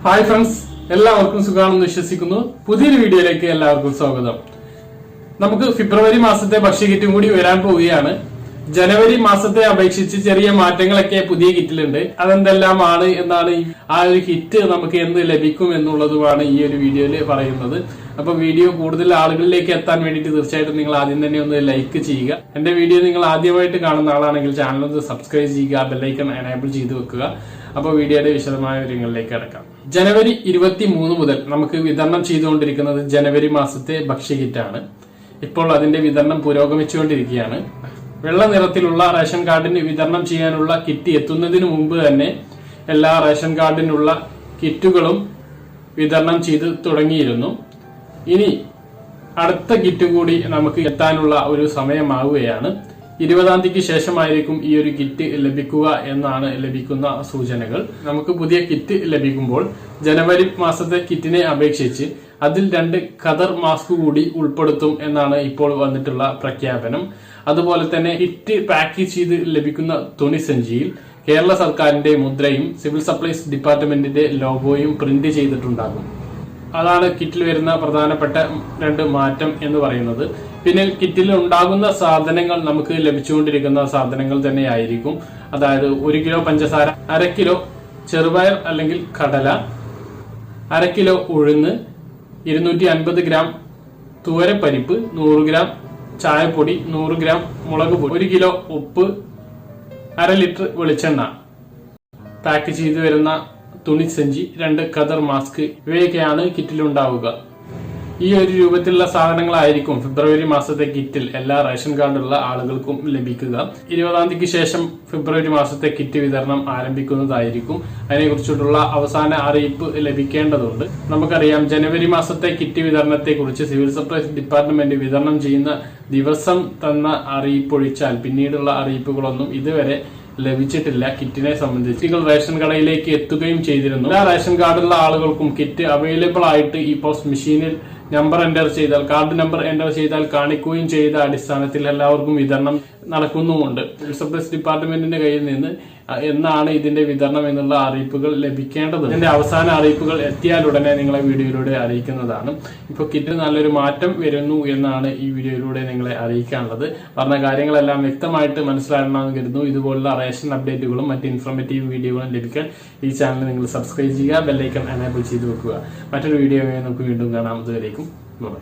Hi friends, എല്ലാവർക്കും സുഖമാണെന്ന് വിശ്വസിക്കുന്നു. പുതിയൊരു വീഡിയോയിലേക്ക് എല്ലാവർക്കും സ്വാഗതം. നമുക്ക് ഫെബ്രുവരി മാസത്തെ ഭക്ഷ്യകിറ്റും കൂടി വരാൻ പോവുകയാണ്. ജനുവരി മാസത്തെ അപേക്ഷിച്ച് ചെറിയ മാറ്റങ്ങളൊക്കെ പുതിയ കിറ്റിലുണ്ട്. അതെന്തെല്ലാമാണ് എന്നാണ് ആ ഒരു കിറ്റ് നമുക്ക് എന്ന് ലഭിക്കും എന്നുള്ളതുമാണ് ഈ ഒരു വീഡിയോയിൽ പറയുന്നത്. അപ്പൊ വീഡിയോ കൂടുതൽ ആളുകളിലേക്ക് എത്താൻ വേണ്ടിയിട്ട് തീർച്ചയായിട്ടും നിങ്ങൾ ആദ്യം തന്നെ ഒന്ന് ലൈക്ക് ചെയ്യുക. എന്റെ വീഡിയോ നിങ്ങൾ ആദ്യമായിട്ട് കാണുന്ന ആളാണെങ്കിൽ ചാനൽ ഒന്ന് സബ്സ്ക്രൈബ് ചെയ്യുക, ബെല്ലൈക്കൺ എനേബിൾ ചെയ്ത് വെക്കുക. അപ്പൊ വീഡിയോയുടെ വിശദമായ വിവരങ്ങളിലേക്ക് കടക്കാം. ജനുവരി 23 മുതൽ നമുക്ക് വിതരണം ചെയ്തുകൊണ്ടിരിക്കുന്നത് ജനുവരി മാസത്തെ ഭക്ഷ്യകിറ്റാണ്. ഇപ്പോൾ അതിന്റെ വിതരണം പുരോഗമിച്ചുകൊണ്ടിരിക്കുകയാണ്. വെള്ള നിറത്തിലുള്ള റേഷൻ കാർഡിന് വിതരണം ചെയ്യാനുള്ള കിറ്റ് എത്തുന്നതിന് മുമ്പ് തന്നെ എല്ലാ റേഷൻ കാർഡിനുള്ള കിറ്റുകളും വിതരണം ചെയ്ത് തുടങ്ങിയിരുന്നു. ഇനി അടുത്ത കിറ്റ് കൂടി നമുക്ക് എത്താനുള്ള ഒരു സമയമാവുകയാണ്. 20-ാം തീയതിക്ക് ശേഷമായിരിക്കും ഈ ഒരു കിറ്റ് ലഭിക്കുക എന്നാണ് ലഭിക്കുന്ന സൂചനകൾ. നമുക്ക് പുതിയ കിറ്റ് ലഭിക്കുമ്പോൾ ജനുവരി മാസത്തെ കിറ്റിനെ അപേക്ഷിച്ച് അതിൽ 2 ഖദർ മാസ്ക് കൂടി ഉൾപ്പെടുത്തും എന്നാണ് ഇപ്പോൾ വന്നിട്ടുള്ള പ്രഖ്യാപനം. അതുപോലെ തന്നെ കിറ്റ് പാക്ക് ചെയ്ത് ലഭിക്കുന്ന തുണിസഞ്ചിയിൽ കേരള സർക്കാരിന്റെ മുദ്രയും സിവിൽ സപ്ലൈസ് ഡിപ്പാർട്ട്മെന്റിന്റെ ലോഗോയും പ്രിന്റ് ചെയ്തിട്ടുണ്ടാകും. അതാണ് കിറ്റിൽ വരുന്ന പ്രധാനപ്പെട്ട 2 മാറ്റം എന്ന് പറയുന്നത്. പിന്നെ കിറ്റിൽ ഉണ്ടാകുന്ന സാധനങ്ങൾ നമുക്ക് ലഭിച്ചുകൊണ്ടിരിക്കുന്ന സാധനങ്ങൾ തന്നെയായിരിക്കും. അതായത് 1 കിലോ പഞ്ചസാര, 1/2 കിലോ ചെറുപയർ അല്ലെങ്കിൽ കടല, 1/2 കിലോ ഉഴുന്ന്, 250 ഗ്രാം തുവരപ്പരിപ്പ്, 100 ഗ്രാം ചായപ്പൊടി, 100 ഗ്രാം മുളക് പൊടി, 1 കിലോ ഉപ്പ്, 1/2 ലിറ്റർ വെളിച്ചെണ്ണ, പാക്ക് ചെയ്തു വരുന്ന തുണിസഞ്ചി, 2 ഖദർ മാസ്ക്, ഇവയൊക്കെയാണ് കിറ്റിലുണ്ടാവുക. ഈ ഒരു രൂപത്തിലുള്ള സാധനങ്ങളായിരിക്കും ഫെബ്രുവരി മാസത്തെ കിറ്റിൽ എല്ലാ റേഷൻ കാർഡുള്ള ആളുകൾക്കും ലഭിക്കുക. 20-ാം തീയതിക്ക് ശേഷം ഫെബ്രുവരി മാസത്തെ കിറ്റ് വിതരണം ആരംഭിക്കുന്നതായിരിക്കും. അതിനെക്കുറിച്ചിട്ടുള്ള അവസാന അറിയിപ്പ് ലഭിക്കേണ്ടതുണ്ട്. നമുക്കറിയാം, ജനുവരി മാസത്തെ കിറ്റ് വിതരണത്തെ കുറിച്ച് സിവിൽ സപ്ലൈസ് ഡിപ്പാർട്ട്മെന്റ് വിതരണം ചെയ്യുന്ന ദിവസം തന്ന അറിയിപ്പൊഴിച്ചാൽ പിന്നീടുള്ള അറിയിപ്പുകളൊന്നും ഇതുവരെ ലഭിച്ചിട്ടില്ല. കിറ്റിനെ സംബന്ധിച്ച് റേഷൻ കടയിലേക്ക് എത്തുകയും ചെയ്തിരുന്നു. എല്ലാ റേഷൻ കാർഡുള്ള ആളുകൾക്കും കിറ്റ് അവൈലബിൾ ആയിട്ട് ഈ പോസ്റ്റ് മെഷീനിൽ നമ്പർ എൻ്റർ ചെയ്താൽ, കാർഡ് നമ്പർ എൻ്റർ ചെയ്താൽ കാണിക്കുകയും ചെയ്ത അടിസ്ഥാനത്തിൽ എല്ലാവർക്കും വിതരണം നടക്കുന്നുമുണ്ട്. സിവിൽ സപ്ലൈസ് ഡിപ്പാർട്ട്മെന്റിന്റെ കയ്യിൽ നിന്ന് എന്നാണ് ഇതിന്റെ വിതരണം എന്നുള്ള അറിയിപ്പുകൾ ലഭിക്കേണ്ടത്. ഇതിന്റെ അവസാന അറിയിപ്പുകൾ എത്തിയാൽ ഉടനെ നിങ്ങളെ വീഡിയോയിലൂടെ അറിയിക്കുന്നതാണ്. ഇപ്പോൾ കിറ്റിൽ നല്ലൊരു മാറ്റം വരുന്നു എന്നാണ് ഈ വീഡിയോയിലൂടെ നിങ്ങളെ അറിയിക്കാനുള്ളത്. പറഞ്ഞ കാര്യങ്ങളെല്ലാം വ്യക്തമായിട്ട് മനസ്സിലാകണമെന്ന് കരുതുന്നു. ഇതുപോലുള്ള റേഷൻ അപ്ഡേറ്റുകളും മറ്റ് ഇൻഫോർമേറ്റീവ് വീഡിയോകളും ലഭിക്കാൻ ഈ ചാനൽ നിങ്ങൾ സബ്സ്ക്രൈബ് ചെയ്യുക, ബെല്ലൈക്കൺ എനേബിൾ ചെയ്ത് വെക്കുക. മറ്റൊരു വീഡിയോയുമായി നമുക്ക് വീണ്ടും കാണാം. അതുവരേക്കും ബൈ.